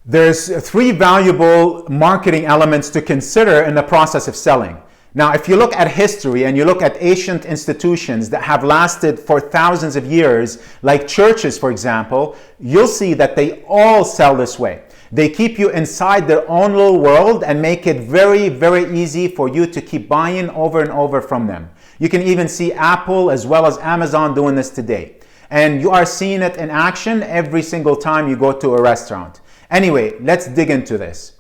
There's three valuable marketing elements to consider in the process of selling. Now, if you look at history and you look at ancient institutions that have lasted for thousands of years, like churches, for example, you'll see that they all sell this way. They keep you inside their own little world and make it very, very easy for you to keep buying over and over from them. You can even see Apple as well as Amazon doing this today. And you are seeing it in action every single time you go to a restaurant. Anyway, let's dig into this.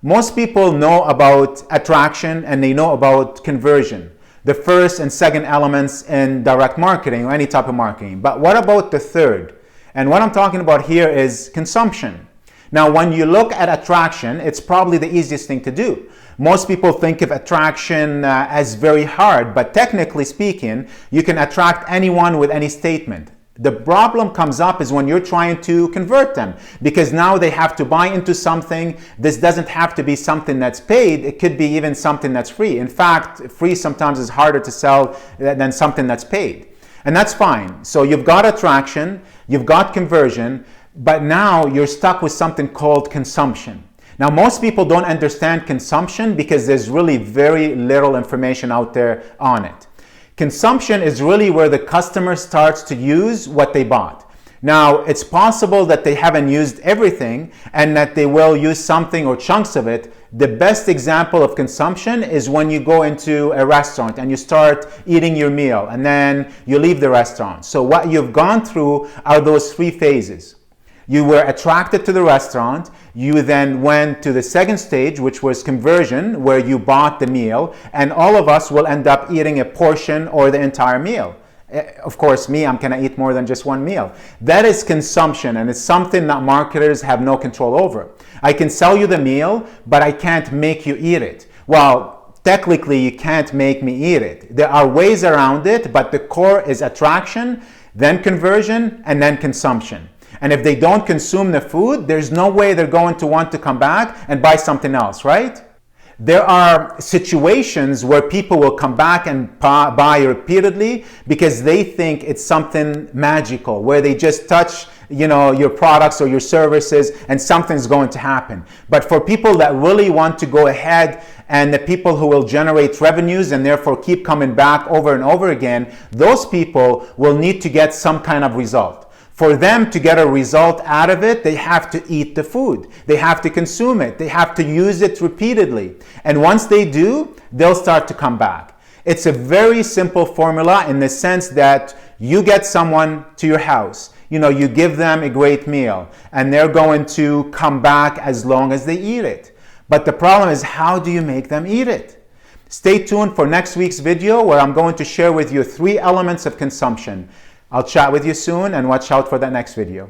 Most people know about attraction and they know about conversion, the first and second elements in direct marketing or any type of marketing. But what about the third? And what I'm talking about here is consumption. Now, when you look at attraction, it's probably the easiest thing to do. Most people think of attraction as very hard, but technically speaking, you can attract anyone with any statement. The problem comes up is when you're trying to convert them, because now they have to buy into something. This doesn't have to be something that's paid. It could be even something that's free. In fact, free sometimes is harder to sell than something that's paid. And that's fine. So you've got attraction, you've got conversion, but now you're stuck with something called consumption. Now, most people don't understand consumption because there's really very little information out there on it. Consumption is really where the customer starts to use what they bought. Now, it's possible that they haven't used everything and that they will use something or chunks of it. The best example of consumption is when you go into a restaurant and you start eating your meal and then you leave the restaurant. So what you've gone through are those three phases. You were attracted to the restaurant. You then went to the second stage, which was conversion, where you bought the meal. And all of us will end up eating a portion or the entire meal. Of course, I'm going to eat more than just one meal. That is consumption, and it's something that marketers have no control over. I can sell you the meal, but I can't make you eat it. Well, technically, you can't make me eat it. There are ways around it, but the core is attraction, then conversion, and then consumption. And if they don't consume the food, there's no way they're going to want to come back and buy something else, right? There are situations where people will come back and buy repeatedly because they think it's something magical, where they just touch, your products or your services and something's going to happen. But for people that really want to go ahead and the people who will generate revenues and therefore keep coming back over and over again, those people will need to get some kind of result. For them to get a result out of it, they have to eat the food. They have to consume it. They have to use it repeatedly. And once they do, they'll start to come back. It's a very simple formula in the sense that you get someone to your house. You give them a great meal and they're going to come back as long as they eat it. But the problem is, how do you make them eat it? Stay tuned for next week's video where I'm going to share with you 3 elements of consumption. I'll chat with you soon and watch out for that next video.